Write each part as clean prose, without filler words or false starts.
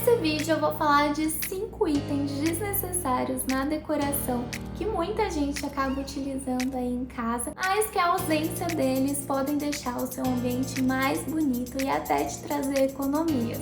Nesse vídeo eu vou falar de 5 itens desnecessários na decoração que muita gente acaba utilizando aí em casa, mas que a ausência deles podem deixar o seu ambiente mais bonito e até te trazer economias.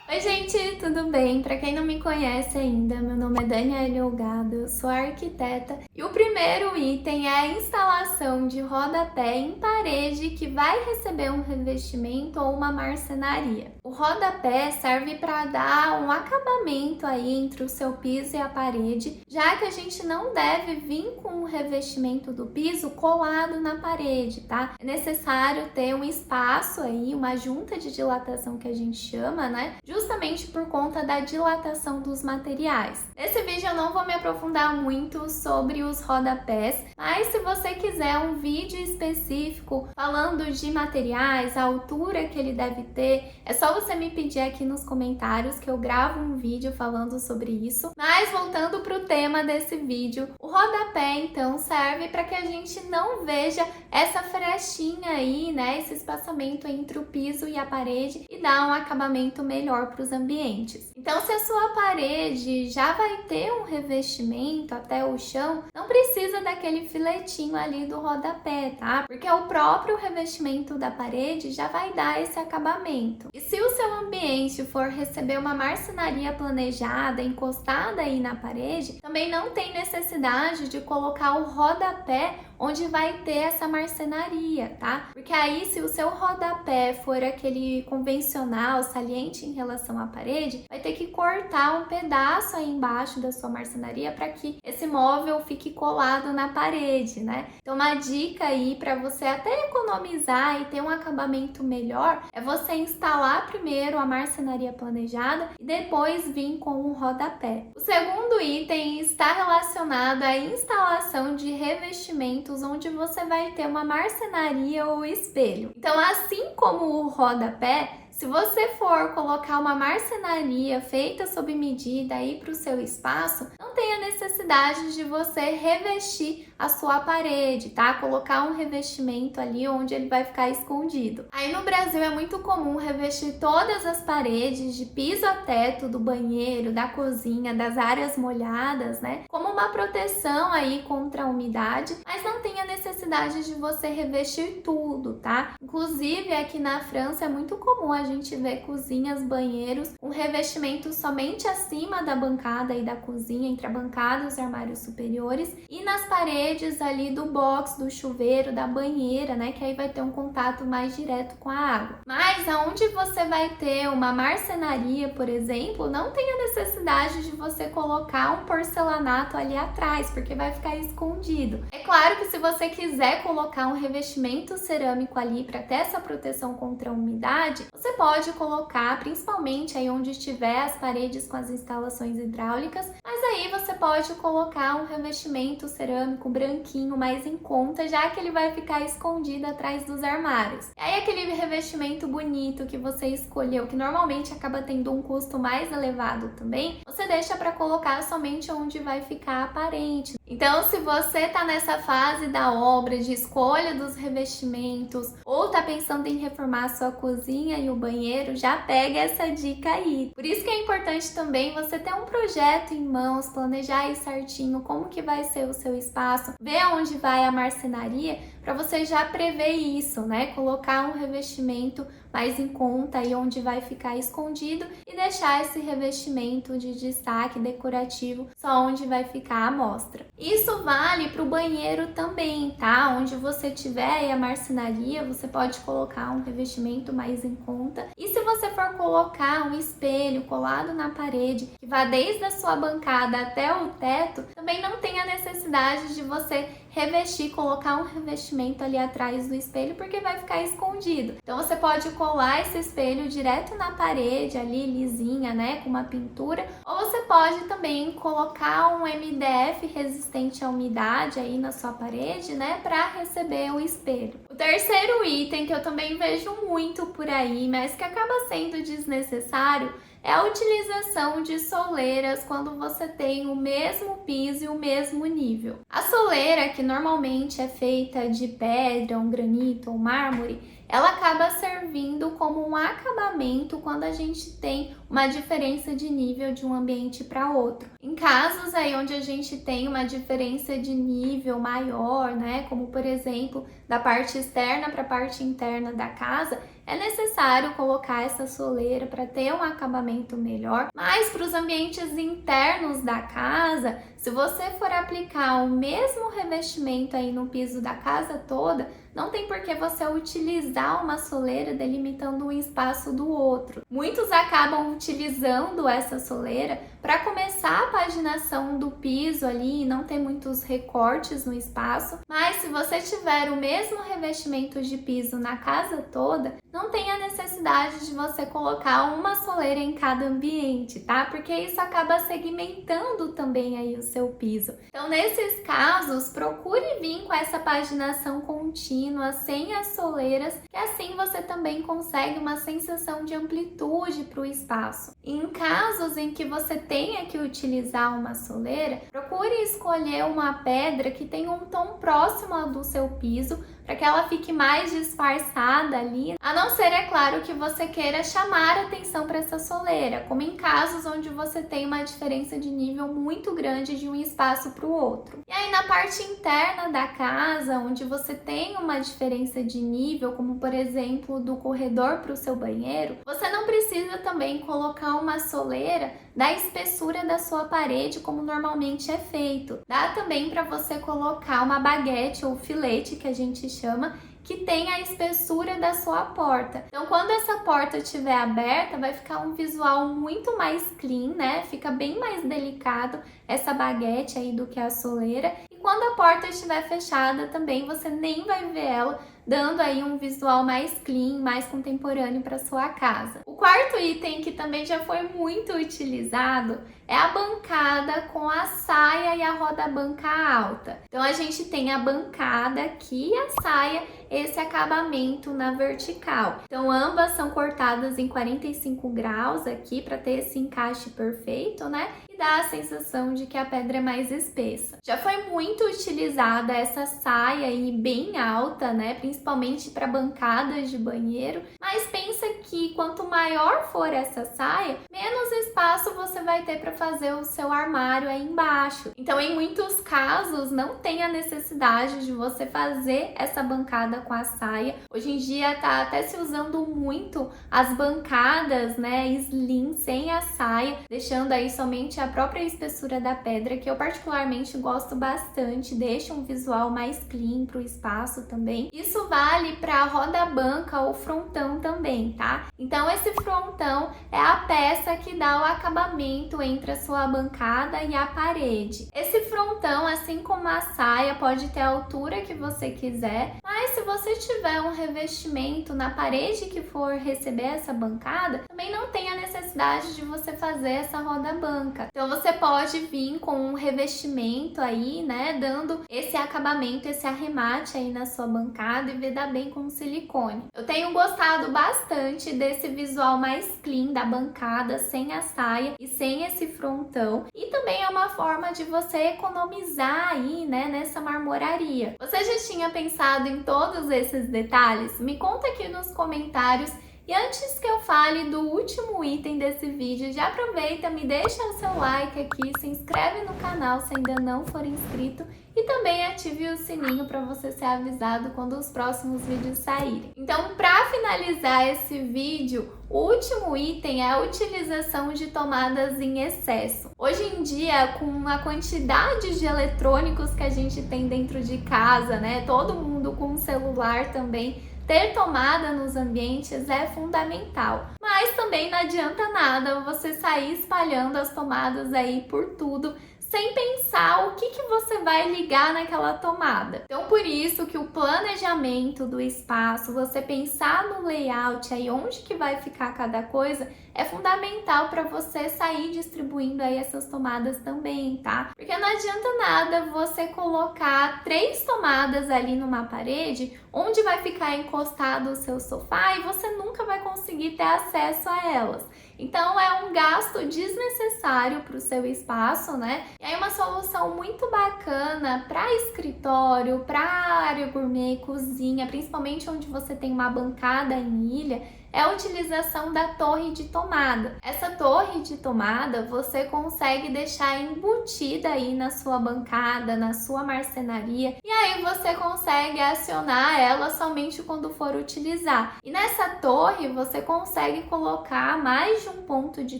Oi gente, tudo bem? Para quem não me conhece ainda, meu nome é Daniela Delgado, eu sou arquiteta e o primeiro item é a instalação de rodapé em parede que vai receber um revestimento ou uma marcenaria. O rodapé serve para dar um acabamento aí entre o seu piso e a parede, já que a gente não deve vir com o revestimento do piso colado na parede, tá? É necessário ter um espaço aí, uma junta de dilatação que a gente chama, né? Justamente por conta da dilatação dos materiais. Nesse vídeo eu não vou me aprofundar muito sobre os rodapés, mas se você quiser um vídeo específico falando de materiais, a altura que ele deve ter, é só você me pedir aqui nos comentários que eu gravo um vídeo falando sobre isso. Mas voltando para o tema desse vídeo, o rodapé então serve para que a gente não veja essa frechinha aí, né, esse espaçamento entre o piso e a parede e dá um acabamento melhor para os ambientes. Então, se a sua parede já vai ter um revestimento até o chão, não precisa daquele filetinho ali do rodapé, tá? Porque o próprio revestimento da parede já vai dar esse acabamento. E se o seu ambiente for receber uma marcenaria planejada, encostada aí na parede, também não tem necessidade de colocar o rodapé onde vai ter essa marcenaria, tá? Porque aí, se o seu rodapé for aquele convencional, saliente em relação à parede, vai ter que cortar um pedaço aí embaixo da sua marcenaria para que esse móvel fique colado na parede, né? Então, uma dica aí para você até economizar e ter um acabamento melhor é você instalar primeiro a marcenaria planejada e depois vir com o rodapé. O segundo item está relacionado à instalação de revestimentos onde você vai ter uma marcenaria ou espelho. Então, assim como o rodapé, se você for colocar uma marcenaria feita sob medida aí para o seu espaço, não tem a necessidade de você revestir a sua parede, tá? Colocar um revestimento ali onde ele vai ficar escondido. Aí no Brasil é muito comum revestir todas as paredes de piso a teto do banheiro, da cozinha, das áreas molhadas, né? Como uma proteção aí contra a umidade, mas não tem a necessidade de você revestir tudo, tá? Inclusive aqui na França é muito comum a gente vê cozinhas, banheiros com revestimento somente acima da bancada e da cozinha, entre a bancada e os armários superiores, e nas paredes ali do box, do chuveiro, da banheira, né, que aí vai ter um contato mais direto com a água. Mas aonde você vai ter uma marcenaria, por exemplo, não tem a necessidade de você colocar um porcelanato ali atrás, porque vai ficar escondido. É claro que se você quiser colocar um revestimento cerâmico ali para ter essa proteção contra a umidade, você pode colocar, principalmente aí onde estiver as paredes com as instalações hidráulicas, mas aí você pode colocar um revestimento cerâmico branquinho mais em conta, já que ele vai ficar escondido atrás dos armários. E aí aquele revestimento bonito que você escolheu, que normalmente acaba tendo um custo mais elevado também, você deixa para colocar somente onde vai ficar aparente. Então, se você tá nessa fase da obra de escolha dos revestimentos ou tá pensando em reformar a sua cozinha e o banheiro, já pega essa dica aí. Por isso que é importante também você ter um projeto em mãos, planejar aí certinho como que vai ser o seu espaço, ver onde vai a marcenaria, para você já prever isso, né? Colocar um revestimento mais em conta aí onde vai ficar escondido e deixar esse revestimento de destaque decorativo só onde vai ficar à mostra. Isso vale para o banheiro também, tá? Onde você tiver aí a marcenaria, você pode colocar um revestimento mais em conta. E se você for colocar um espelho colado na parede, que vá desde a sua bancada até o teto, também não tem a necessidade de você revestir, colocar um revestimento ali atrás do espelho, porque vai ficar escondido. Então você pode colar esse espelho direto na parede ali, lisinha, né, com uma pintura, ou você pode também colocar um MDF resistente à umidade aí na sua parede, né, para receber o espelho. O terceiro item que eu também vejo muito por aí, mas que acaba sendo desnecessário, é a utilização de soleiras quando você tem o mesmo piso e o mesmo nível. A soleira, que normalmente é feita de pedra, um granito ou mármore, ela acaba servindo como um acabamento quando a gente tem uma diferença de nível de um ambiente para outro. Em casos aí onde a gente tem uma diferença de nível maior, né, como por exemplo, da parte externa para a parte interna da casa, é necessário colocar essa soleira para ter um acabamento melhor. Mas para os ambientes internos da casa, se você for aplicar o mesmo revestimento aí no piso da casa toda, não tem por que você utilizar uma soleira delimitando um espaço do outro. Muitos acabam utilizando essa soleira para começar a paginação do piso ali e não ter muitos recortes no espaço. Mas se você tiver o mesmo revestimento de piso na casa toda, não tem a necessidade de você colocar uma soleira em cada ambiente, tá? Porque isso acaba segmentando também aí o seu piso. Então, nesses casos, procure vir com essa paginação contínua, sem as soleiras, que assim você também consegue uma sensação de amplitude para o espaço. Em casos em que você tenha que utilizar uma soleira, procure escolher uma pedra que tenha um tom próximo ao do seu piso, para que ela fique mais disfarçada ali, a não ser, é claro, que você queira chamar atenção para essa soleira, como em casos onde você tem uma diferença de nível muito grande de um espaço para o outro. E aí na parte interna da casa, onde você tem uma diferença de nível, como por exemplo do corredor para o seu banheiro, você não precisa também colocar uma soleira da espessura da sua parede, como normalmente é feito. Dá também para você colocar uma baguete ou filete, que a gente chama, que tem a espessura da sua porta. Então, quando essa porta estiver aberta, vai ficar um visual muito mais clean, né? Fica bem mais delicado essa baguete aí do que a soleira. E quando a porta estiver fechada também, você nem vai ver ela, dando aí um visual mais clean, mais contemporâneo para sua casa. O quarto item, que também já foi muito utilizado, é a bancada com a saia e a roda-banca alta. Então a gente tem a bancada aqui e a saia, esse acabamento na vertical. Então ambas são cortadas em 45 graus aqui para ter esse encaixe perfeito, né? E dá a sensação de que a pedra é mais espessa. Já foi muito utilizada essa saia aí bem alta, né? Principalmente para bancadas de banheiro. Mas pensa que quanto maior for essa saia, menos espaço você vai ter para fazer o seu armário aí embaixo. Então, em muitos casos, não tem a necessidade de você fazer essa bancada com a saia. Hoje em dia tá até se usando muito as bancadas, né, slim, sem a saia, deixando aí somente a própria espessura da pedra, que eu particularmente gosto bastante, deixa um visual mais clean pro espaço também. Isso vale para roda-banca ou frontão também, tá? Então, esse frontão é a peça que dá o acabamento entre a sua bancada e a parede. Esse frontão, assim como a saia, pode ter a altura que você quiser, mas se você tiver um revestimento na parede que for receber essa bancada, também não tem a necessidade de você fazer essa roda-banca. Então você pode vir com um revestimento aí, né, dando esse acabamento, esse arremate aí na sua bancada e vedar bem com silicone. Eu tenho gostado bastante desse visual mais clean da bancada, sem a saia e sem esse frontão. E também é uma forma de você economizar aí, né, nessa marmoraria. Você já tinha pensado em todos esses detalhes? Me conta aqui nos comentários. E antes que eu fale do último item desse vídeo, já aproveita, me deixa o seu like aqui, se inscreve no canal se ainda não for inscrito e também ative o sininho para você ser avisado quando os próximos vídeos saírem. Então, para finalizar esse vídeo, o último item é a utilização de tomadas em excesso. Hoje em dia, com a quantidade de eletrônicos que a gente tem dentro de casa, né, todo mundo com um celular também, ter tomada nos ambientes é fundamental, mas também não adianta nada você sair espalhando as tomadas aí por tudo, sem pensar o que você vai ligar naquela tomada. Então, por isso que o planejamento do espaço, você pensar no layout aí, onde que vai ficar cada coisa, é fundamental para você sair distribuindo aí essas tomadas também, tá? Porque não adianta nada você colocar 3 tomadas ali numa parede, onde vai ficar encostado o seu sofá e você nunca vai conseguir ter acesso a elas. Então é um gasto desnecessário para o seu espaço, né? E aí uma solução muito bacana para escritório, para área gourmet, cozinha, principalmente onde você tem uma bancada em ilha, é a utilização da torre de tomada. Essa torre de tomada você consegue deixar embutida aí na sua bancada, na sua marcenaria, e aí você consegue acionar ela somente quando for utilizar. E nessa torre você consegue colocar mais de um ponto de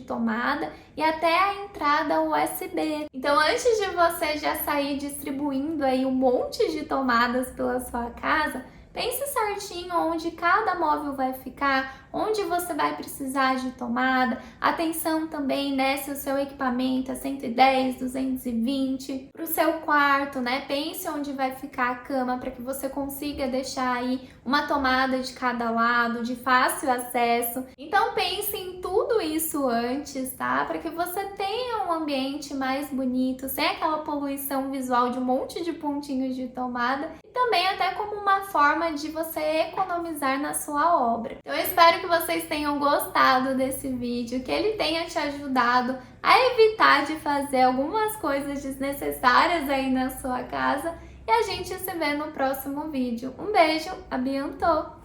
tomada e até a entrada USB. Então, antes de você já sair distribuindo aí um monte de tomadas pela sua casa, pense certinho onde cada móvel vai ficar, onde você vai precisar de tomada. Atenção também, né, se o seu equipamento é 110, 220, para o seu quarto, né? Pense onde vai ficar a cama para que você consiga deixar aí uma tomada de cada lado, de fácil acesso. Então pense em tudo isso antes, tá? Para que você tenha um ambiente mais bonito, sem aquela poluição visual de um monte de pontinhos de tomada, e também até como uma forma de você economizar na sua obra. Então eu espero que vocês tenham gostado desse vídeo, que ele tenha te ajudado a evitar de fazer algumas coisas desnecessárias aí na sua casa, e a gente se vê no próximo vídeo. Um beijo, abiantou!